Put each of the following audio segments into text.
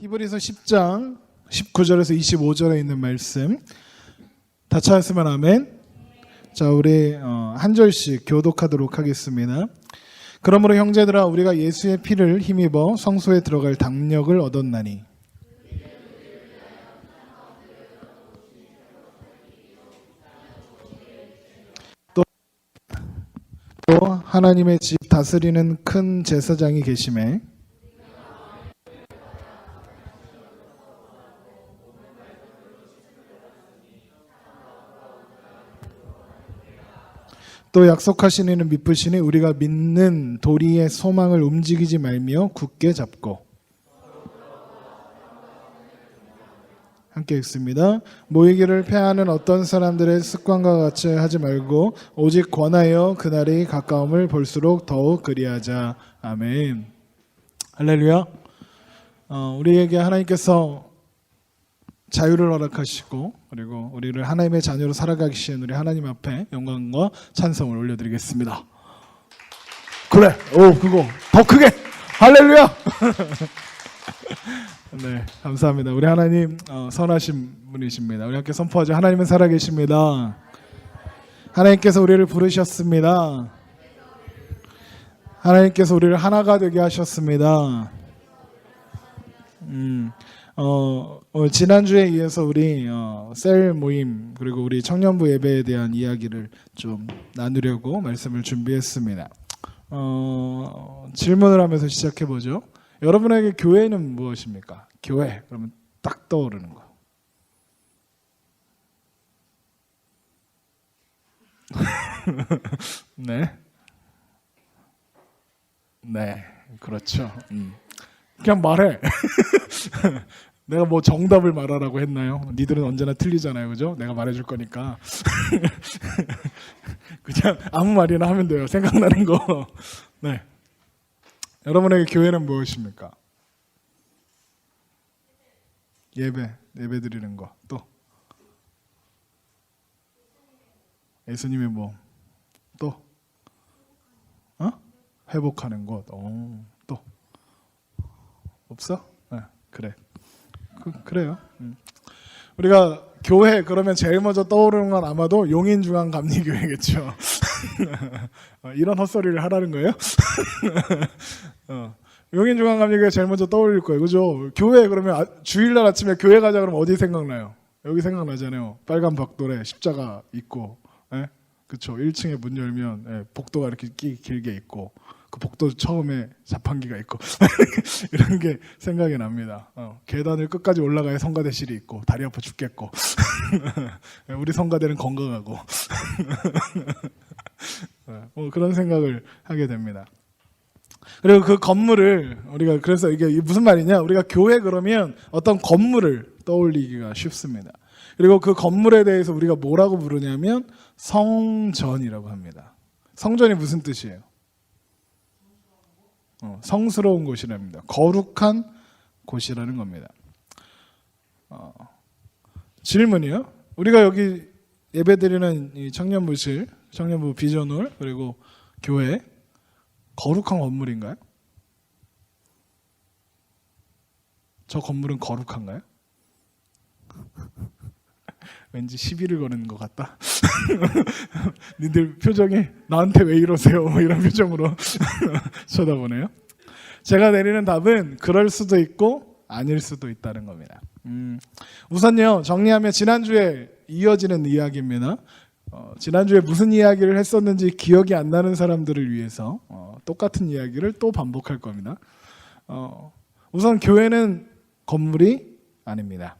히브리서 10장 19절에서 25절에 있는 말씀 다 찾았으면 아멘. 자, 우리 한 절씩 교독하도록 하겠습니다. 그러므로 형제들아, 우리가 예수의 피를 힘입어 성소에 들어갈 담력을 얻었나니 또 하나님의 집 다스리는 큰 제사장이 계심에 또 약속하신 이는 미쁘시니 우리가 믿는 도리의 소망을 움직이지 말며 굳게 잡고. 함께 읽습니다. 모이기를 패하는 어떤 사람들의 습관과 같이 하지 말고 오직 권하여 그날이 가까움을 볼수록 더욱 그리하자. 아멘. 할렐루야. 우리에게 하나님께서 자유를 허락하시고 그리고 우리를 하나님의 자녀로 살아가기 시작한 우리 하나님 앞에 영광과 찬송을 올려드리겠습니다. 그래, 그거 더 크게 할렐루야. 네, 감사합니다. 우리 하나님 선하신 분이십니다. 우리 함께 선포하죠. 하나님은 살아계십니다. 하나님께서 우리를 부르셨습니다. 하나님께서 우리를 하나가 되게 하셨습니다. 지난주에 이어서 우리 셀 모임 그리고 우리 청년부 예배에 대한 이야기를 좀 나누려고 말씀을 준비했습니다. 질문을 하면서 시작해보죠. 여러분에게 교회는 무엇입니까? 교회 그러면 딱 떠오르는 거. 네, 그렇죠. 그냥 말해. 내가 뭐 정답을 말하라고 했나요? 니들은 언제나 틀리잖아요, 그죠? 내가 말해줄 거니까. 그냥 아무 말이나 하면 돼요. 생각나는 거. 네. 여러분에게 교회는 무엇입니까? 예배 드리는 거. 또 예수님의 몸. 또 회복하는 것. 또 없어? 네, 그래. 그래요. 우리가 교회 그러면 제일 먼저 떠오르는 건 아마도 용인중앙감리교회겠죠. 이런 헛소리를 하라는 거예요? 용인중앙감리교회 제일 먼저 떠올릴 거예요, 그죠? 교회 그러면 주일날 아침에 교회 가자 그러면 어디 생각나요? 여기 생각나잖아요. 빨간 벽돌에 십자가 있고, 그렇죠. 1층에 문 열면 복도가 이렇게 길게 있고. 그 복도 처음에 자판기가 있고 이런 게 생각이 납니다. 계단을 끝까지 올라가야 성가대실이 있고 다리 아파 죽겠고 우리 성가대는 건강하고 그런 생각을 하게 됩니다. 그리고 그 건물을 우리가 그래서 이게 무슨 말이냐? 우리가 교회 그러면 어떤 건물을 떠올리기가 쉽습니다. 그리고 그 건물에 대해서 우리가 뭐라고 부르냐면 성전이라고 합니다. 성전이 무슨 뜻이에요? 성스러운 곳이랍니다. 거룩한 곳이라는 겁니다. 질문이요. 우리가 여기 예배드리는 이 청년부실, 청년부 비전홀 그리고 교회 거룩한 건물인가요? 저 건물은 거룩한가요? 왠지 시비를 거는 것 같다. 니들 표정이 나한테 왜 이러세요? 이런 표정으로 쳐다보네요. 제가 내리는 답은 그럴 수도 있고 아닐 수도 있다는 겁니다. 우선요, 정리하면 지난주에 이어지는 이야기입니다. 지난주에 무슨 이야기를 했었는지 기억이 안 나는 사람들을 위해서 똑같은 이야기를 또 반복할 겁니다. 우선 교회는 건물이 아닙니다.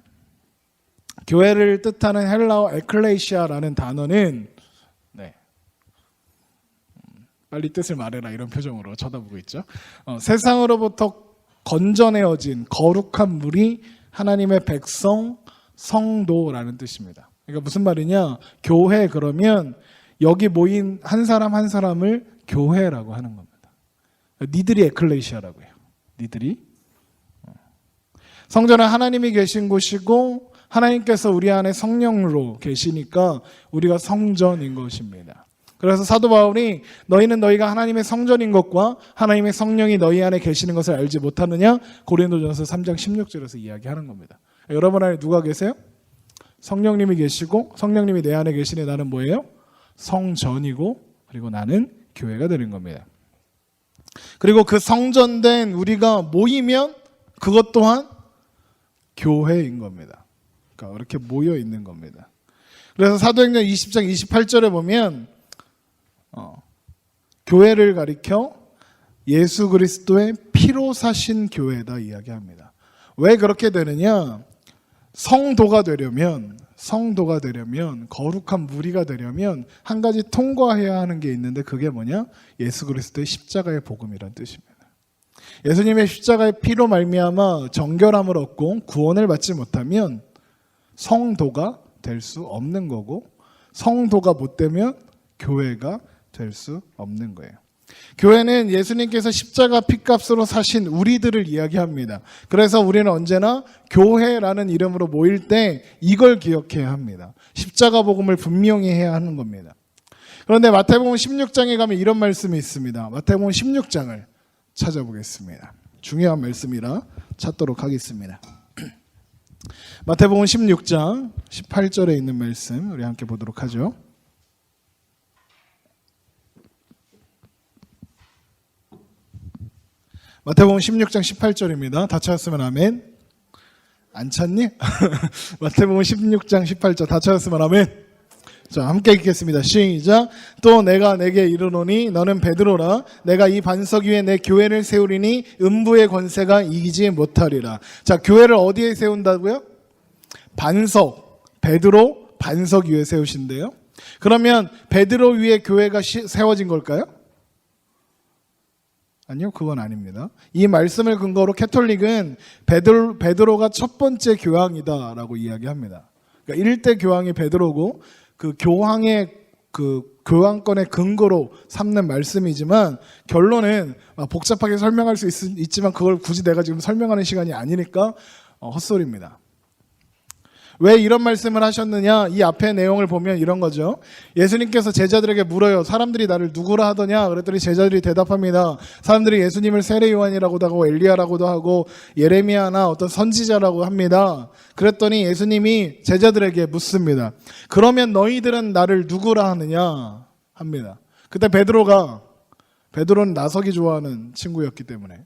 교회를 뜻하는 헬라어 에클레시아라는 단어는 빨리 뜻을 말해라 이런 표정으로 쳐다보고 있죠. 세상으로부터 건져내어진 거룩한 물이 하나님의 백성, 성도라는 뜻입니다. 그러니까 무슨 말이냐? 교회 그러면 여기 모인 한 사람 한 사람을 교회라고 하는 겁니다. 니들이 에클레시아라고 해요. 니들이. 성전은 하나님이 계신 곳이고 하나님께서 우리 안에 성령으로 계시니까 우리가 성전인 것입니다. 그래서 사도 바울이 너희는 너희가 하나님의 성전인 것과 하나님의 성령이 너희 안에 계시는 것을 알지 못하느냐? 고린도전서 3장 16절에서 이야기하는 겁니다. 여러분 안에 누가 계세요? 성령님이 계시고 성령님이 내 안에 계시니 나는 뭐예요? 성전이고 그리고 나는 교회가 되는 겁니다. 그리고 그 성전된 우리가 모이면 그것 또한 교회인 겁니다. 그러니까 이렇게 모여 있는 겁니다. 그래서 사도행전 20장 28절에 보면 교회를 가리켜 예수 그리스도의 피로 사신 교회다 이야기합니다. 왜 그렇게 되느냐? 성도가 되려면 거룩한 무리가 되려면 한 가지 통과해야 하는 게 있는데 그게 뭐냐? 예수 그리스도의 십자가의 복음이란 뜻입니다. 예수님의 십자가의 피로 말미암아 정결함을 얻고 구원을 받지 못하면 성도가 될 수 없는 거고 성도가 못 되면 교회가 될 수 없는 거예요. 교회는 예수님께서 십자가 피값으로 사신 우리들을 이야기합니다. 그래서 우리는 언제나 교회라는 이름으로 모일 때 이걸 기억해야 합니다. 십자가 복음을 분명히 해야 하는 겁니다. 그런데 마태복음 16장에 가면 이런 말씀이 있습니다. 마태복음 16장을 찾아보겠습니다. 중요한 말씀이라 찾도록 하겠습니다. 마태복음 16장 18절에 있는 말씀 우리 함께 보도록 하죠. 마태복음 16장 18절입니다. 다 찾았으면 아멘. 안 찾니? 마태복음 16장 18절 다 찾았으면 아멘. 자, 함께 읽겠습니다. 시작. 또 내가 내게 이르노니 너는 베드로라. 내가 이 반석 위에 내 교회를 세우리니 음부의 권세가 이기지 못하리라. 자, 교회를 어디에 세운다고요? 반석. 베드로 반석 위에 세우신대요. 그러면 베드로 위에 교회가 세워진 걸까요? 아니요, 그건 아닙니다. 이 말씀을 근거로 캐톨릭은 베드로가 첫 번째 교황이다라고 이야기합니다. 그러니까 1대 교황이 베드로고 그 교황의 그 교황권의 근거로 삼는 말씀이지만 결론은 복잡하게 설명할 수 있지만 그걸 굳이 내가 지금 설명하는 시간이 아니니까 헛소리입니다. 왜 이런 말씀을 하셨느냐? 이 앞의 내용을 보면 이런 거죠. 예수님께서 제자들에게 물어요. 사람들이 나를 누구라 하더냐? 그랬더니 제자들이 대답합니다. 사람들이 예수님을 세례 요한이라고도 하고 엘리야라고도 하고 예레미야나 어떤 선지자라고 합니다. 그랬더니 예수님이 제자들에게 묻습니다. 그러면 너희들은 나를 누구라 하느냐? 합니다. 그때 베드로는 나서기 좋아하는 친구였기 때문에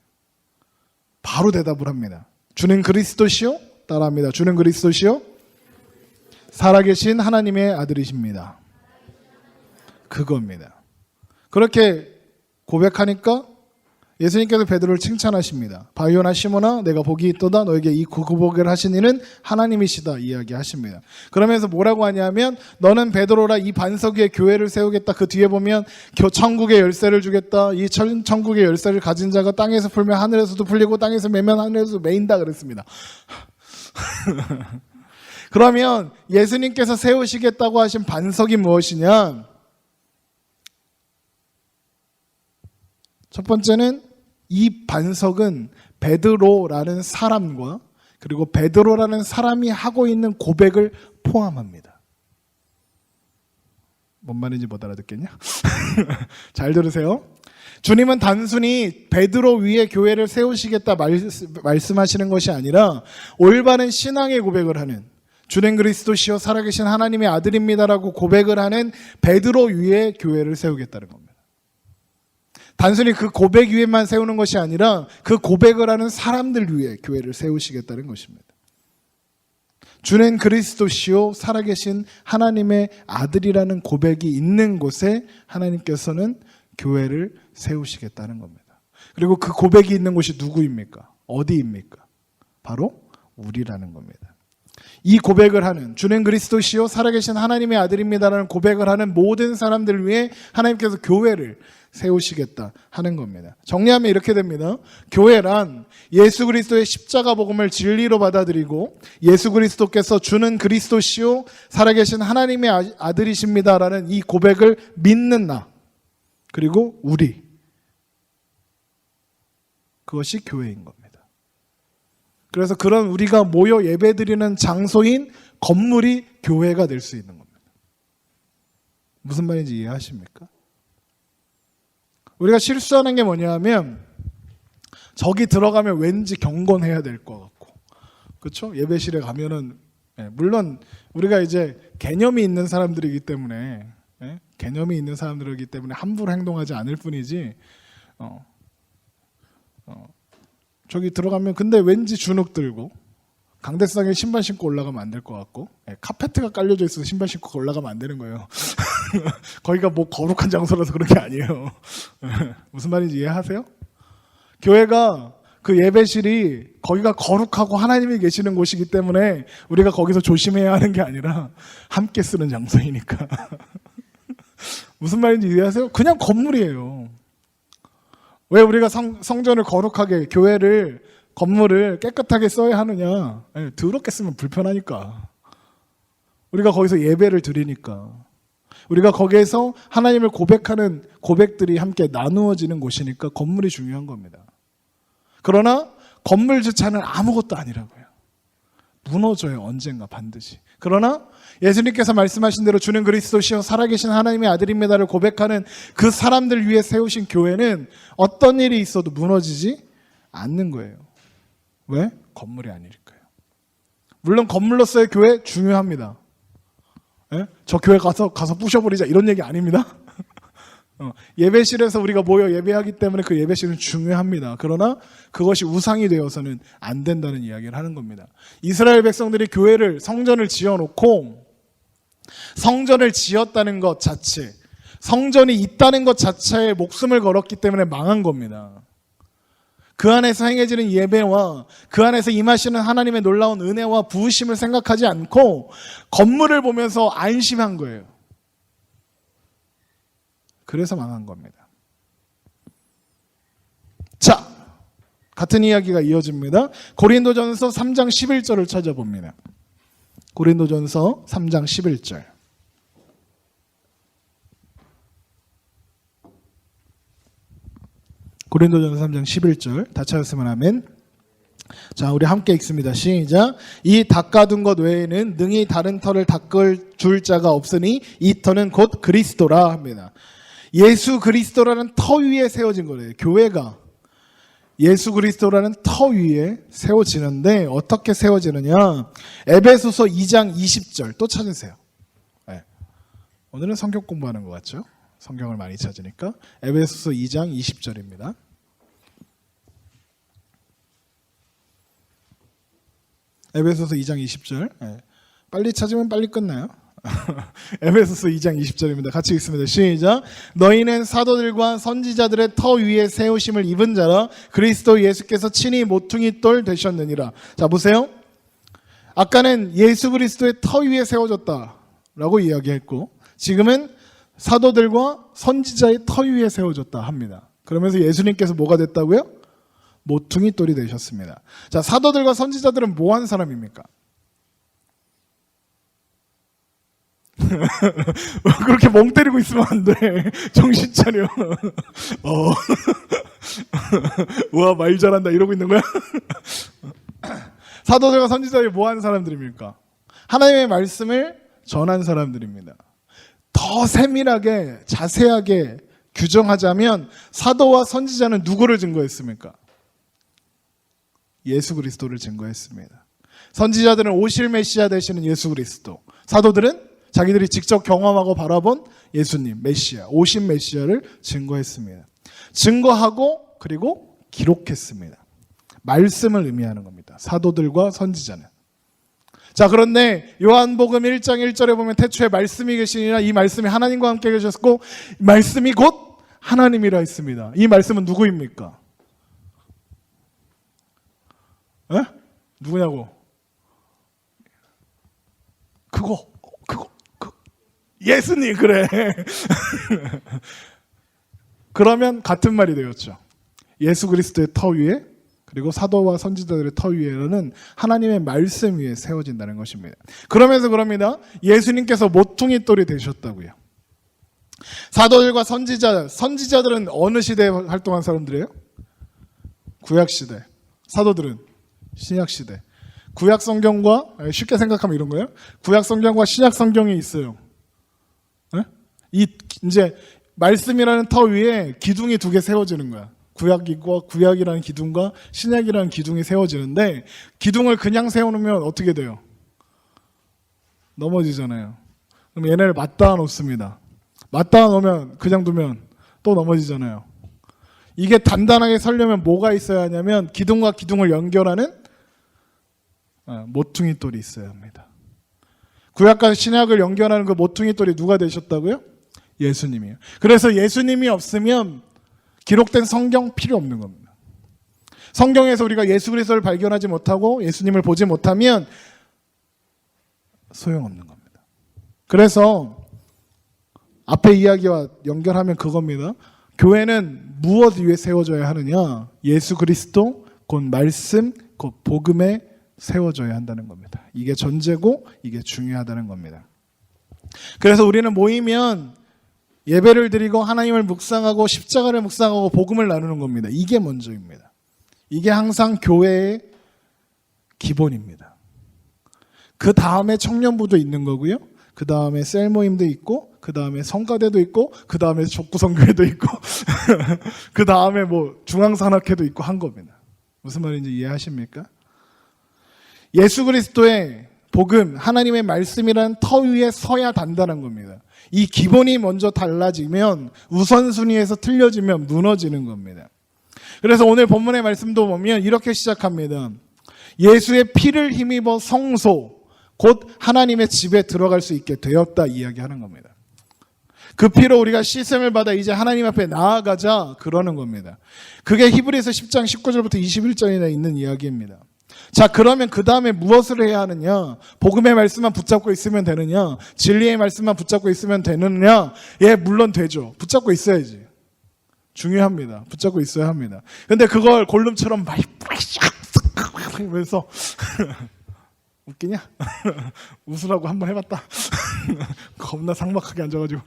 바로 대답을 합니다. 주는 그리스도시요? 따라합니다. 주는 그리스도시요? 살아계신 하나님의 아들이십니다. 그겁니다. 그렇게 고백하니까 예수님께서 베드로를 칭찬하십니다. 바요나 시몬아 내가 복이 있도다. 너에게 이 고백을 하신 이는 하나님이시다 이야기하십니다. 그러면서 뭐라고 하냐면 너는 베드로라 이 반석 위에 교회를 세우겠다. 그 뒤에 보면 천국의 열쇠를 주겠다. 이 천국의 열쇠를 가진 자가 땅에서 풀면 하늘에서도 풀리고 땅에서 매면 하늘에서도 매인다 그랬습니다. 그러면 예수님께서 세우시겠다고 하신 반석이 무엇이냐? 첫 번째는 이 반석은 베드로라는 사람과 그리고 베드로라는 사람이 하고 있는 고백을 포함합니다. 뭔 말인지 못 알아듣겠냐? 잘 들으세요. 주님은 단순히 베드로 위에 교회를 세우시겠다 말씀하시는 것이 아니라 올바른 신앙의 고백을 하는 주는 그리스도시요 살아계신 하나님의 아들입니다라고 고백을 하는 베드로 위에 교회를 세우겠다는 겁니다. 단순히 그 고백 위에만 세우는 것이 아니라 그 고백을 하는 사람들 위에 교회를 세우시겠다는 것입니다. 주는 그리스도시요 살아계신 하나님의 아들이라는 고백이 있는 곳에 하나님께서는 교회를 세우시겠다는 겁니다. 그리고 그 고백이 있는 곳이 누구입니까? 어디입니까? 바로 우리라는 겁니다. 이 고백을 하는 주는 그리스도시요 살아계신 하나님의 아들입니다라는 고백을 하는 모든 사람들 위해 하나님께서 교회를 세우시겠다 하는 겁니다. 정리하면 이렇게 됩니다. 교회란 예수 그리스도의 십자가 복음을 진리로 받아들이고 예수 그리스도께서 주는 그리스도시요 살아계신 하나님의 아들이십니다라는 이 고백을 믿는 나 그리고 우리 그것이 교회인 겁니다. 그래서 그런 우리가 모여 예배드리는 장소인 건물이 교회가 될 수 있는 겁니다. 무슨 말인지 이해하십니까? 우리가 실수하는 게 뭐냐면 저기 들어가면 왠지 경건해야 될 것 같고, 그렇죠? 예배실에 가면은 물론 우리가 이제 개념이 있는 사람들이기 때문에 개념이 있는 사람들이기 때문에 함부로 행동하지 않을 뿐이지 저기 들어가면 근데 왠지 주눅 들고 강대상에 신발 신고 올라가면 안 될 것 같고 카페트가 깔려져 있어서 신발 신고 올라가면 안 되는 거예요. 거기가 뭐 거룩한 장소라서 그런 게 아니에요. 무슨 말인지 이해하세요? 교회가 그 예배실이 거기가 거룩하고 하나님이 계시는 곳이기 때문에 우리가 거기서 조심해야 하는 게 아니라 함께 쓰는 장소이니까. 무슨 말인지 이해하세요? 그냥 건물이에요. 왜 우리가 성전을 거룩하게 교회를 건물을 깨끗하게 써야 하느냐? 더럽게 쓰면 불편하니까. 우리가 거기서 예배를 드리니까. 우리가 거기에서 하나님을 고백하는 고백들이 함께 나누어지는 곳이니까 건물이 중요한 겁니다. 그러나 건물 자체는 아무것도 아니라고요. 무너져요. 언젠가 반드시. 그러나 예수님께서 말씀하신 대로 주는 그리스도시요 살아계신 하나님의 아들입니다를 고백하는 그 사람들 위해 세우신 교회는 어떤 일이 있어도 무너지지 않는 거예요. 왜? 건물이 아니니까요. 물론 건물로서의 교회 중요합니다. 저 교회 가서 부셔버리자 이런 얘기 아닙니다. 예배실에서 우리가 모여 예배하기 때문에 그 예배실은 중요합니다. 그러나 그것이 우상이 되어서는 안 된다는 이야기를 하는 겁니다. 이스라엘 백성들이 교회를 성전을 지어놓고 성전을 지었다는 것 자체, 성전이 있다는 것 자체에 목숨을 걸었기 때문에 망한 겁니다. 그 안에서 행해지는 예배와 그 안에서 임하시는 하나님의 놀라운 은혜와 부으심을 생각하지 않고 건물을 보면서 안심한 거예요. 그래서 망한 겁니다. 자, 같은 이야기가 이어집니다. 고린도전서 3장 11절을 찾아봅니다. 고린도전서 3장 11절. 고린도전서 3장 11절 다 찾았으면 아멘. 자, 우리 함께 읽습니다. 시작. 이 닦아둔 것 외에는 능히 다른 터를 닦을 줄 자가 없으니 이 터는 곧 그리스도라 합니다. 예수 그리스도라는 터 위에 세워진 거래요. 교회가 예수 그리스도라는 터 위에 세워지는데 어떻게 세워지느냐? 에베소서 2장 20절 또 찾으세요. 네. 오늘은 성경 공부하는 것 같죠? 성경을 많이 찾으니까. 에베소서 2장 20절입니다. 에베소서 2장 20절. 네. 빨리 찾으면 빨리 끝나요. 에베소서 2장 20절입니다. 같이 읽습니다. 시작. 너희는 사도들과 선지자들의 터 위에 세우심을 입은 자라 그리스도 예수께서 친히 모퉁이 돌 되셨느니라. 자, 보세요. 아까는 예수 그리스도의 터 위에 세워졌다라고 이야기했고 지금은 사도들과 선지자의 터 위에 세워졌다 합니다. 그러면서 예수님께서 뭐가 됐다고요? 모퉁이 돌이 되셨습니다. 자, 사도들과 선지자들은 뭐 한 사람입니까? 그렇게 멍 때리고 있으면 안 돼. 정신 차려. 우와, 말 잘한다 이러고 있는 거야? 사도들과 선지자들이 뭐 하는 사람들입니까? 하나님의 말씀을 전한 사람들입니다. 더 세밀하게 자세하게 규정하자면 사도와 선지자는 누구를 증거했습니까? 예수 그리스도를 증거했습니다. 선지자들은 오실 메시아 되시는 예수 그리스도, 사도들은 자기들이 직접 경험하고 바라본 예수님, 메시아, 오신 메시아를 증거했습니다. 증거하고 그리고 기록했습니다. 말씀을 의미하는 겁니다. 사도들과 선지자는. 자, 그런데 요한복음 1장 1절에 보면 태초에 말씀이 계시니라 이 말씀이 하나님과 함께 계셨고 말씀이 곧 하나님이라 했습니다. 이 말씀은 누구입니까? 에? 누구냐고? 그거 예수님, 그래. 그러면 같은 말이 되었죠. 예수 그리스도의 터 위에 그리고 사도와 선지자들의 터 위에는 하나님의 말씀 위에 세워진다는 것입니다. 그러면서 그럽니다. 예수님께서 모퉁이 돌이 되셨다고요. 사도들과 선지자들은 어느 시대에 활동한 사람들이에요? 구약시대. 사도들은 신약시대. 구약 성경과, 쉽게 생각하면 이런 거예요. 구약 성경과 신약 성경이 있어요. 이제 말씀이라는 터 위에 기둥이 두 개 세워지는 거야. 구약이라는 기둥과 신약이라는 기둥이 세워지는데 기둥을 그냥 세워놓으면 어떻게 돼요? 넘어지잖아요. 그럼 얘네를 맞닿아 놓습니다. 맞닿아 놓으면 그냥 두면 또 넘어지잖아요. 이게 단단하게 서려면 뭐가 있어야 하냐면 기둥과 기둥을 연결하는 모퉁이 돌이 있어야 합니다. 구약과 신약을 연결하는 그 모퉁이 돌이 누가 되셨다고요? 예수님이에요. 그래서 예수님이 없으면 기록된 성경 필요 없는 겁니다. 성경에서 우리가 예수 그리스도를 발견하지 못하고 예수님을 보지 못하면 소용없는 겁니다. 그래서 앞에 이야기와 연결하면 그겁니다. 교회는 무엇 위에 세워져야 하느냐? 예수 그리스도, 곧 말씀, 곧 복음에 세워져야 한다는 겁니다. 이게 전제고 이게 중요하다는 겁니다. 그래서 우리는 모이면 예배를 드리고 하나님을 묵상하고 십자가를 묵상하고 복음을 나누는 겁니다. 이게 먼저입니다. 이게 항상 교회의 기본입니다. 그 다음에 청년부도 있는 거고요. 그 다음에 셀 모임도 있고, 그 다음에 성가대도 있고, 그 다음에 족구성교회도 있고, 그 다음에 뭐 중앙산악회도 있고 한 겁니다. 무슨 말인지 이해하십니까? 예수 그리스도의 복음, 하나님의 말씀이라는 터 위에 서야 단단한 겁니다. 이 기본이 먼저 달라지면, 우선순위에서 틀려지면 무너지는 겁니다. 그래서 오늘 본문의 말씀도 보면 이렇게 시작합니다. 예수의 피를 힘입어 성소, 곧 하나님의 집에 들어갈 수 있게 되었다 이야기하는 겁니다. 그 피로 우리가 씻음을 받아 이제 하나님 앞에 나아가자 그러는 겁니다. 그게 히브리서 10장 19절부터 21절에 있는 이야기입니다. 자, 그러면 그 다음에 무엇을 해야 하느냐? 복음의 말씀만 붙잡고 있으면 되느냐? 진리의 말씀만 붙잡고 있으면 되느냐? 예, 물론 되죠. 붙잡고 있어야지. 중요합니다. 붙잡고 있어야 합니다. 근데 그걸 골룸처럼 막 하면서 웃기냐? 웃으라고 한번 해봤다. 겁나 삭막하게 앉아가지고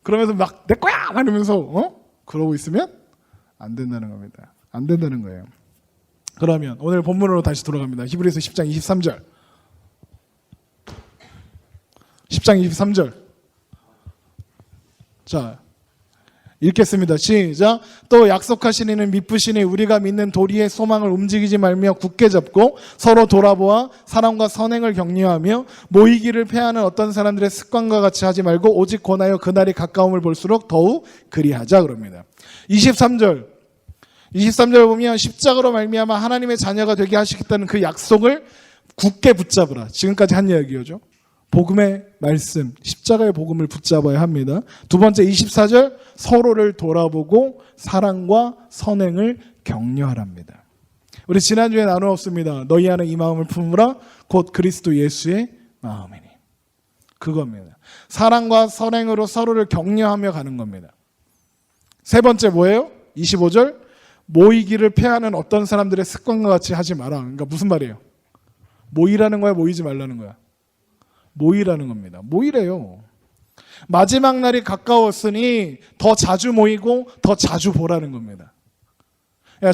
그러면서 막 내 거야! 이러면서 그러고 있으면 안 된다는 겁니다. 안 된다는 거예요. 그러면 오늘 본문으로 다시 돌아갑니다. 히브리서 10장 23절. 10장 23절. 자, 읽겠습니다. 시작. 또 약속하신 이는 미쁘시니 우리가 믿는 도리의 소망을 움직이지 말며 굳게 잡고 서로 돌아보아 사랑과 선행을 격려하며 모이기를 패하는 어떤 사람들의 습관과 같이 하지 말고 오직 권하여 그날이 가까움을 볼수록 더욱 그리하자 그럽니다. 23절 보면 십자가로 말미암아 하나님의 자녀가 되게 하시겠다는 그 약속을 굳게 붙잡으라. 지금까지 한 이야기죠. 복음의 말씀, 십자가의 복음을 붙잡아야 합니다. 두 번째 24절 서로를 돌아보고 사랑과 선행을 격려하랍니다. 우리 지난주에 나누었습니다. 너희 안에 이 마음을 품으라 곧 그리스도 예수의 마음이니. 그겁니다. 사랑과 선행으로 서로를 격려하며 가는 겁니다. 세 번째 뭐예요? 25절 모이기를 패하는 어떤 사람들의 습관과 같이 하지 마라. 그러니까 무슨 말이에요? 모이라는 거야? 모이지 말라는 거야? 모이라는 겁니다. 모이래요. 마지막 날이 가까웠으니 더 자주 모이고 더 자주 보라는 겁니다.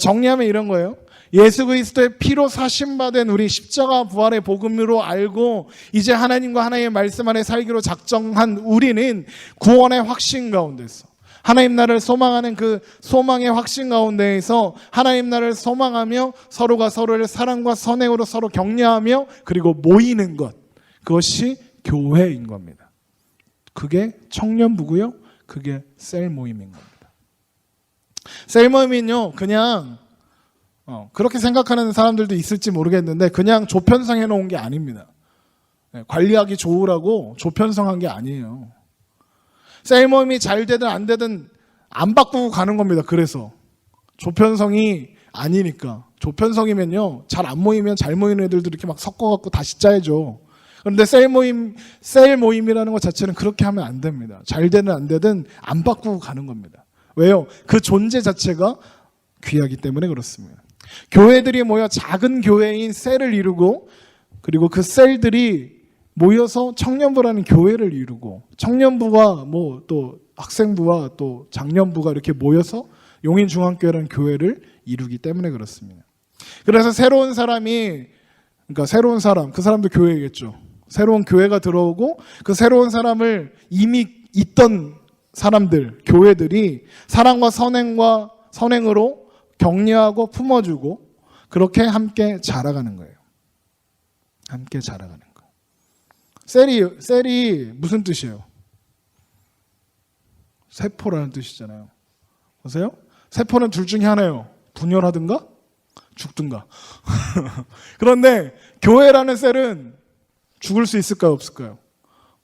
정리하면 이런 거예요. 예수 그리스도의 피로 사심받은 우리 십자가 부활의 복음으로 알고 이제 하나님과 하나님의 말씀 안에 살기로 작정한 우리는 구원의 확신 가운데서 하나님 나라를 소망하는 그 소망의 확신 가운데에서 하나님 나라를 소망하며 서로가 서로를 사랑과 선행으로 서로 격려하며 그리고 모이는 것, 그것이 교회인 겁니다. 그게 청년부고요. 그게 셀 모임인 겁니다. 셀 모임은요, 그냥 그렇게 생각하는 사람들도 있을지 모르겠는데 그냥 조편성해 놓은 게 아닙니다. 관리하기 좋으라고 조편성한 게 아니에요. 셀 모임이 잘 되든 안 되든 안 바꾸고 가는 겁니다. 그래서 조편성이 아니니까. 조편성이면요, 잘 안 모이면 잘 모이는 애들도 이렇게 막 섞어갖고 다시 짜야죠. 그런데 셀 모임이라는 것 자체는 그렇게 하면 안 됩니다. 잘 되든 안 되든 안 바꾸고 가는 겁니다. 왜요? 그 존재 자체가 귀하기 때문에 그렇습니다. 교회들이 모여 작은 교회인 셀을 이루고 그리고 그 셀들이 모여서 청년부라는 교회를 이루고 청년부와 뭐 또 학생부와 또 장년부가 이렇게 모여서 용인중앙교회라는 교회를 이루기 때문에 그렇습니다. 그래서 새로운 사람이 그러니까 새로운 사람, 그 사람도 교회겠죠. 새로운 교회가 들어오고 그 새로운 사람을 이미 있던 사람들, 교회들이 사랑과 선행으로 격려하고 품어주고 그렇게 함께 자라가는 거예요. 함께 자라가는 거예요. 셀이 무슨 뜻이에요? 세포라는 뜻이잖아요. 보세요. 세포는 둘 중에 하나예요. 분열하든가 죽든가. 그런데 교회라는 셀은 죽을 수 있을까요? 없을까요?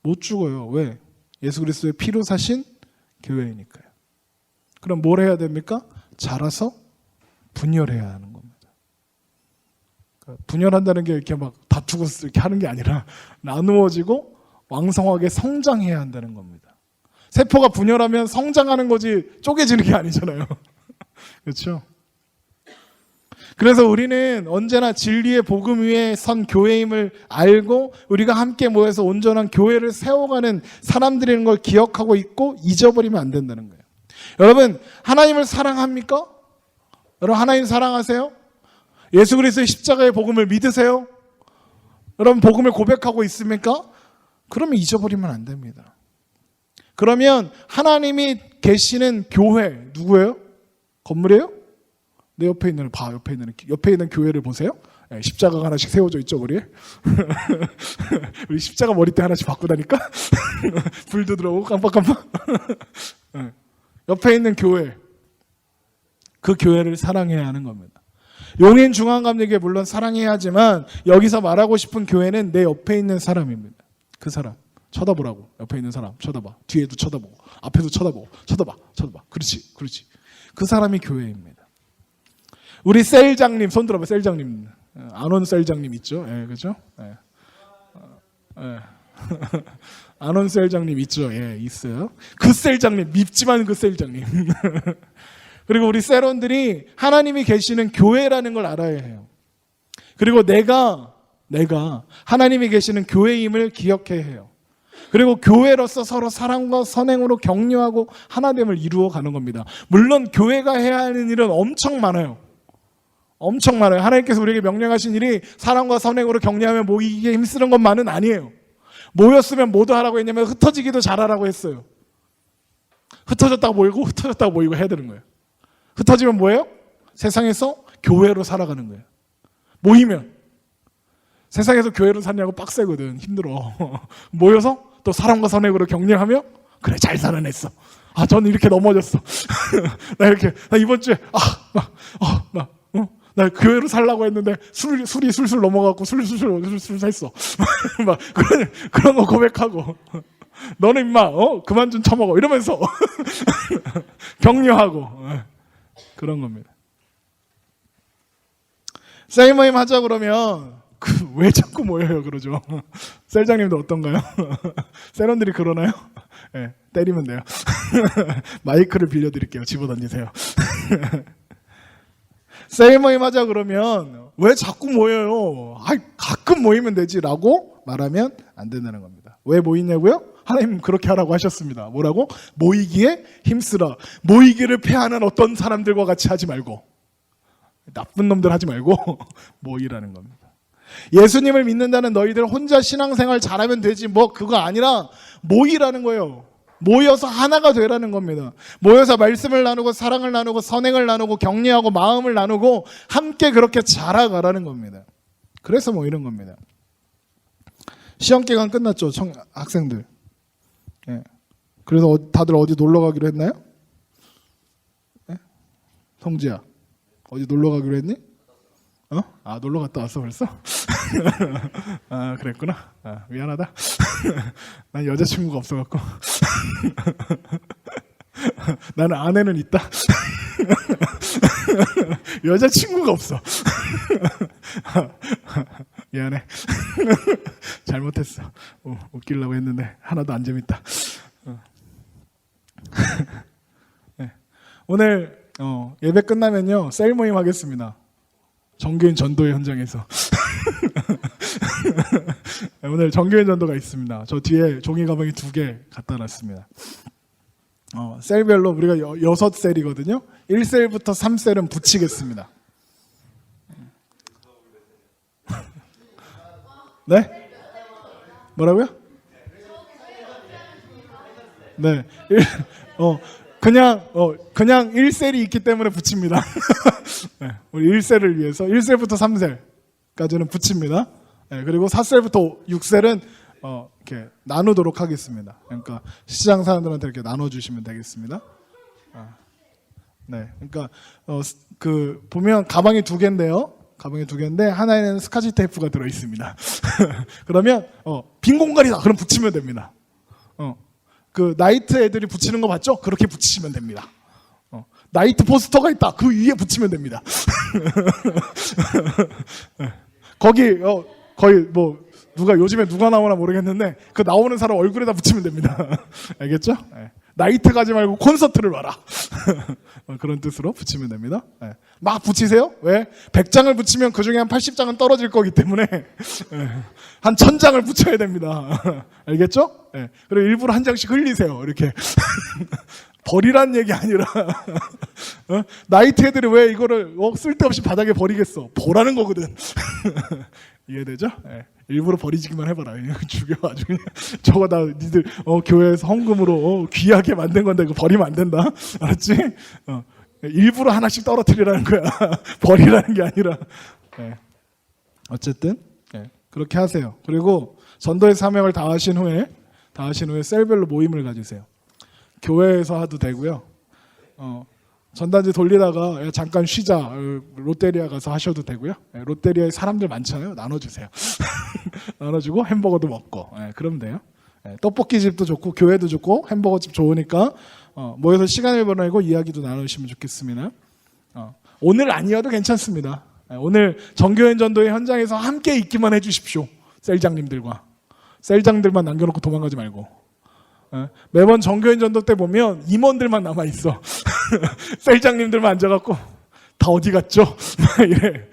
못 죽어요. 왜? 예수 그리스도의 피로 사신 교회이니까요. 그럼 뭘 해야 됩니까? 자라서 분열해야 하는 겁니다. 그러니까 분열한다는 게 이렇게 막 다투고 이렇게 하는 게 아니라 나누어지고 왕성하게 성장해야 한다는 겁니다. 세포가 분열하면 성장하는 거지 쪼개지는 게 아니잖아요. 그렇죠? 그래서 우리는 언제나 진리의 복음 위에 선 교회임을 알고 우리가 함께 모여서 온전한 교회를 세워가는 사람들인 걸 기억하고 있고 잊어버리면 안 된다는 거예요. 여러분, 하나님을 사랑합니까? 여러분, 하나님 사랑하세요? 예수 그리스도의 십자가의 복음을 믿으세요? 여러분, 복음을 고백하고 있습니까? 그러면 잊어버리면 안 됩니다. 그러면 하나님이 계시는 교회 누구예요? 건물이에요? 내 옆에 있는 옆에 있는 교회를 보세요. 십자가가 하나씩 세워져 있죠, 머리에. 우리 십자가 머리띠 하나씩 바꾸다니까. 불도 들어오고 깜빡깜빡. 옆에 있는 교회, 그 교회를 사랑해야 하는 겁니다. 용인 중앙감리교회 물론 사랑해야 하지만 여기서 말하고 싶은 교회는 내 옆에 있는 사람입니다. 그 사람 쳐다보라고. 옆에 있는 사람 쳐다봐. 뒤에도 쳐다보고 앞에도 쳐다보고 쳐다봐. 그렇지. 그 사람이 교회입니다. 우리 셀장님 손 들어봐. 셀장님, 안원 셀장님 있죠? 예, 그죠? 예. 안원 셀장님 있죠? 예, 있어요. 그 셀장님, 밉지만 그 셀장님. 그리고 우리 셀원들이 하나님이 계시는 교회라는 걸 알아야 해요. 그리고 내가 하나님이 계시는 교회임을 기억해야 해요. 그리고 교회로서 서로 사랑과 선행으로 격려하고 하나됨을 이루어가는 겁니다. 물론 교회가 해야 하는 일은 엄청 많아요. 하나님께서 우리에게 명령하신 일이 사랑과 선행으로 격려하며 모이기에 힘쓰는 것만은 아니에요. 모였으면 뭐도 하라고 했냐면 흩어지기도 잘하라고 했어요. 흩어졌다가 모이고 해야 되는 거예요. 흩어지면 뭐예요? 세상에서 교회로 살아가는 거예요. 모이면 세상에서 교회로 사냐고 빡세거든. 힘들어. 모여서 또 사랑과 선행으로 격려하며 그래 잘 살아냈어. 저는 이렇게 넘어졌어. 나 이번 주에 나 교회로 살라고 했는데 술이 술술 넘어가고 술술 했어. 막 그런 거 고백하고 너는 임마 그만 좀 처먹어 이러면서 격려하고 그런 겁니다. 셀 모임 하자 그러면 왜 자꾸 모여요 그러죠. 셀장님도 어떤가요? 셀원들이 그러나요? 네, 때리면 돼요. 마이크를 빌려드릴게요. 집어던지세요. 셀 모임 하자 그러면 왜 자꾸 모여요? 가끔 모이면 되지라고 말하면 안 된다는 겁니다. 왜 모이냐고요? 하나님 그렇게 하라고 하셨습니다. 뭐라고? 모이기에 힘쓰라. 모이기를 패하는 어떤 사람들과 같이 하지 말고 나쁜 놈들 하지 말고 모이라는 겁니다. 예수님을 믿는다는 너희들 혼자 신앙생활 잘하면 되지 그거 아니라 모이라는 거예요. 모여서 하나가 되라는 겁니다. 모여서 말씀을 나누고 사랑을 나누고 선행을 나누고 격려하고 마음을 나누고 함께 그렇게 자라가라는 겁니다. 그래서 모이는 겁니다. 시험 기간 끝났죠, 학생들. 예. 그래서 다들 어디 놀러 가기로 했나요? 예? 성지야, 어디 놀러 가기로 했니? 놀러 갔다 왔어 벌써? 그랬구나. 미안하다. 난 여자친구가 없어갖고. 나는 아내는 있다. 여자친구가 없어. 미안해. 잘못했어. 웃기려고 했는데 하나도 안 재밌다. 네. 오늘 예배 끝나면요 셀 모임 하겠습니다. 정교인 전도의 현장에서. 오늘 정교인 전도가 있습니다. 저 뒤에 종이 가방이 2개 갖다 놨습니다. 셀별로 우리가 6셀이거든요. 1셀부터 3셀은 붙이겠습니다. 네? 뭐라고요? 네. 그냥 1셀이 있기 때문에 붙입니다. 네, 우리 1셀을 위해서 1셀부터 3셀까지는 붙입니다. 네, 그리고 4셀부터 6셀은 이렇게 나누도록 하겠습니다. 그러니까 시장 사람들한테 이렇게 나눠주시면 되겠습니다. 네, 그러니까 보면 가방이 2개인데요. 가방이 2개인데 하나에는 스카치 테이프가 들어 있습니다. 그러면 빈 공간이다. 그럼 붙이면 됩니다. 그 나이트 애들이 붙이는 거 봤죠? 그렇게 붙이시면 됩니다. 나이트 포스터가 있다. 그 위에 붙이면 됩니다. 거기 거의 뭐 요즘에 누가 나오나 모르겠는데 그 나오는 사람 얼굴에다 붙이면 됩니다. 알겠죠? 나이트 가지 말고 콘서트를 봐라. 그런 뜻으로 붙이면 됩니다. 막 붙이세요. 왜? 100장을 붙이면 그 중에 한 80장은 떨어질 거기 때문에 한 1000장을 붙여야 됩니다. 알겠죠? 그리고 일부러 한 장씩 흘리세요. 이렇게. 버리란 얘기 아니라 나이트 애들이 왜 이거를 쓸데없이 바닥에 버리겠어. 보라는 거거든. 이해되죠? 일부러 버리지기만 해봐라. 죽여 아주 그냥. 저거 다 니들 교회에서 헌금으로 귀하게 만든 건데 그거 버리면 안 된다. 알았지? 일부러 하나씩 떨어뜨리라는 거야. 버리라는 게 아니라. 어쨌든 그렇게 하세요. 그리고 전도의 사명을 다하신 후에 셀별로 모임을 가지세요. 교회에서 해도 되고요. 전단지 돌리다가 잠깐 쉬자 롯데리아 가서 하셔도 되고요. 롯데리아에 사람들 많잖아요. 나눠주세요. 나눠주고 햄버거도 먹고 그러면 돼요. 떡볶이 집도 좋고 교회도 좋고 햄버거 집 좋으니까 모여서 시간을 보내고 이야기도 나누시면 좋겠습니다. 오늘 아니어도 괜찮습니다. 오늘 정교회 전도의 현장에서 함께 있기만 해주십시오. 셀장들만 남겨놓고 도망가지 말고. 매번 정교인 전도 때 보면 임원들만 남아있어. 셀장님들만 앉아갖고 다 어디 갔죠? 이래.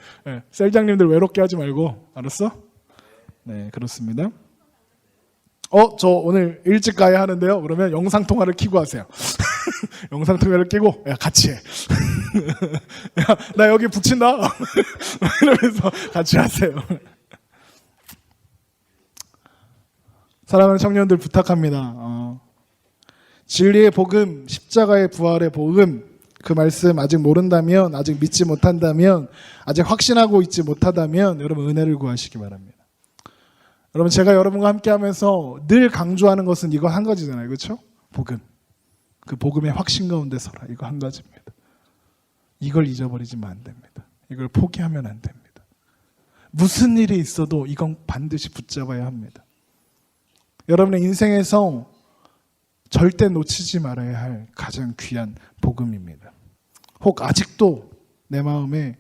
셀장님들 외롭게 하지 말고. 알았어? 네, 그렇습니다. 저 오늘 일찍 가야 하는데요. 그러면 영상통화를 켜고 하세요. 영상통화를 켜고 같이 해. 야, 나 여기 붙인다. 이러면서 같이 하세요. 사랑하는 청년들 부탁합니다. 진리의 복음, 십자가의 부활의 복음, 그 말씀 아직 모른다면, 아직 믿지 못한다면, 아직 확신하고 있지 못하다면 여러분 은혜를 구하시기 바랍니다. 여러분 제가 여러분과 함께 하면서 늘 강조하는 것은 이거 한 가지잖아요. 그렇죠? 복음. 그 복음의 확신 가운데 서라. 이거 한 가지입니다. 이걸 잊어버리지만 안 됩니다. 이걸 포기하면 안 됩니다. 무슨 일이 있어도 이건 반드시 붙잡아야 합니다. 여러분의 인생에서 절대 놓치지 말아야 할 가장 귀한 복음입니다. 혹 아직도 내 마음에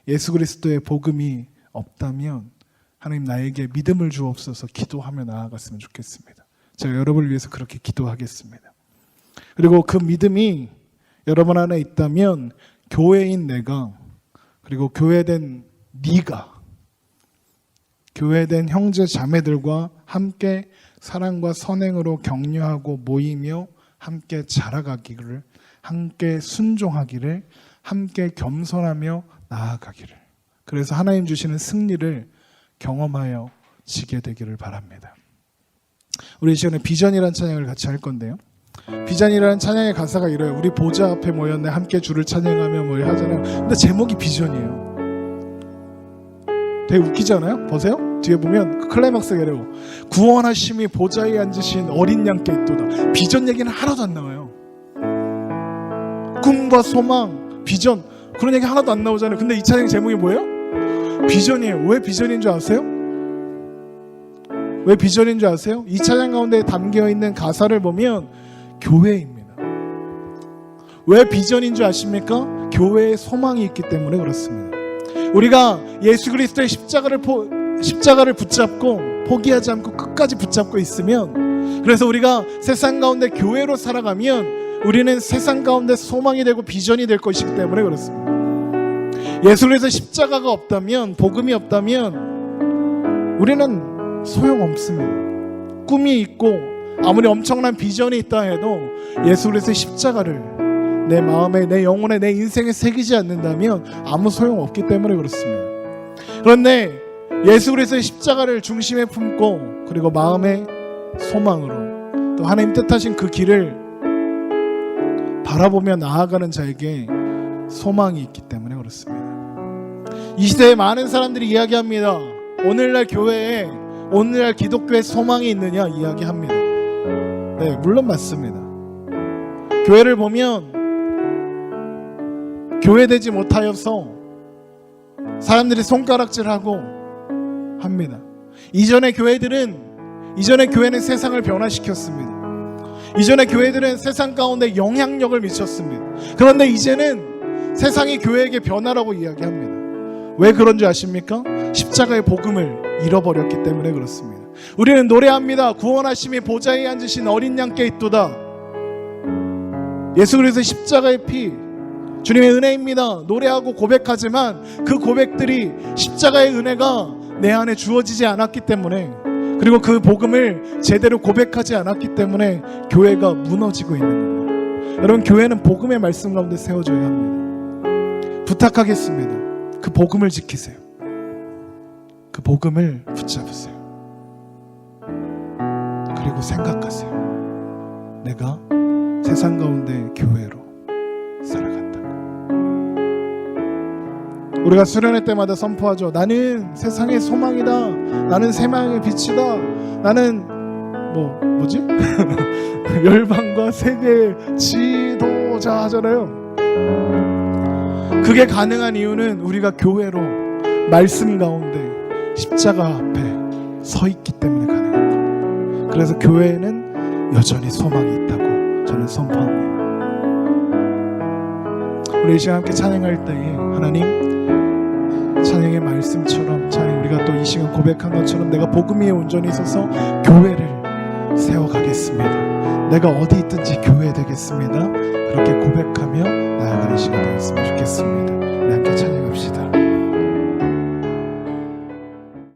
예수 그리스도의 복음이 없다면 하나님 나에게 믿음을 주옵소서 기도하며 나아갔으면 좋겠습니다. 제가 여러분을 위해서 그렇게 기도하겠습니다. 그리고 그 믿음이 여러분 안에 있다면 교회인 내가 그리고 교회된 네가 교회된 형제 자매들과 함께 사랑과 선행으로 격려하고 모이며 함께 자라가기를, 함께 순종하기를, 함께 겸손하며 나아가기를. 그래서 하나님 주시는 승리를 경험하여 지게 되기를 바랍니다. 우리 이 시간에 비전이라는 찬양을 같이 할 건데요. 비전이라는 찬양의 가사가 이래요. 우리 보좌 앞에 모였네 함께 주를 찬양하며 뭘 하잖아요. 근데 제목이 비전이에요. 되게 웃기지 않아요? 보세요. 뒤에 보면 클라이막스가 이래요. 구원하심이 보좌에 앉으신 어린 양께 있도다. 비전 얘기는 하나도 안 나와요. 꿈과 소망, 비전 그런 얘기 하나도 안 나오잖아요. 근데 이 찬양 제목이 뭐예요? 비전이에요. 왜 비전인 줄 아세요? 왜 비전인 줄 아세요? 이 찬양 가운데 담겨있는 가사를 보면 교회입니다. 왜 비전인 줄 아십니까? 교회에 소망이 있기 때문에 그렇습니다. 우리가 예수 그리스도의 십자가를 붙잡고 포기하지 않고 끝까지 붙잡고 있으면, 그래서 우리가 세상 가운데 교회로 살아가면 우리는 세상 가운데 소망이 되고 비전이 될 것이기 때문에 그렇습니다. 예수 그리스도의 십자가가 없다면, 복음이 없다면 우리는 소용없습니다. 꿈이 있고 아무리 엄청난 비전이 있다 해도 예수 그리스도의 십자가를 내 마음에, 내 영혼에, 내 인생에 새기지 않는다면 아무 소용없기 때문에 그렇습니다. 그런데 예수 그리스도의 십자가를 중심에 품고 그리고 마음의 소망으로 또 하나님 뜻하신 그 길을 바라보며 나아가는 자에게 소망이 있기 때문에 그렇습니다. 이 시대에 많은 사람들이 이야기합니다. 오늘날 교회에, 오늘날 기독교에 소망이 있느냐 이야기합니다. 네, 물론 맞습니다. 교회를 보면 교회되지 못하여서 사람들이 손가락질하고 합니다. 이전의 교회는 세상을 변화시켰습니다. 이전의 교회들은 세상 가운데 영향력을 미쳤습니다. 그런데 이제는 세상이 교회에게 변화라고 이야기합니다. 왜 그런 줄 아십니까? 십자가의 복음을 잃어버렸기 때문에 그렇습니다. 우리는 노래합니다. 구원하심이 보좌에 앉으신 어린 양께 있도다. 예수 그리스도의 십자가의 피, 주님의 은혜입니다. 노래하고 고백하지만 그 고백들이 십자가의 은혜가 내 안에 주어지지 않았기 때문에, 그리고 그 복음을 제대로 고백하지 않았기 때문에 교회가 무너지고 있는 겁니다. 여러분, 교회는 복음의 말씀 가운데 세워져야 합니다. 부탁하겠습니다. 그 복음을 지키세요. 그 복음을 붙잡으세요. 그리고 생각하세요. 내가 세상 가운데 교회로 살아간다고. 우리가 수련회 때마다 선포하죠. 나는 세상의 소망이다. 나는 세상의 빛이다. 나는 뭐지? 열방과 세계의 지도자 하잖아요. 그게 가능한 이유는 우리가 교회로 말씀 가운데 십자가 앞에 서 있기 때문에 가능한 겁니다. 그래서 교회에는 여전히 소망이 있다고 저는 선포합니다. 우리 이 시간 함께 찬양할 때에 하나님, 찬양의 말씀처럼, 찬양 우리가 또 이 시간 고백한 것처럼 내가 복음 위에 온전히 서서 교회를 세워가겠습니다. 내가 어디 있든지 교회 되겠습니다. 그렇게 고백하며 나아가는 시간 되었으면 좋겠습니다.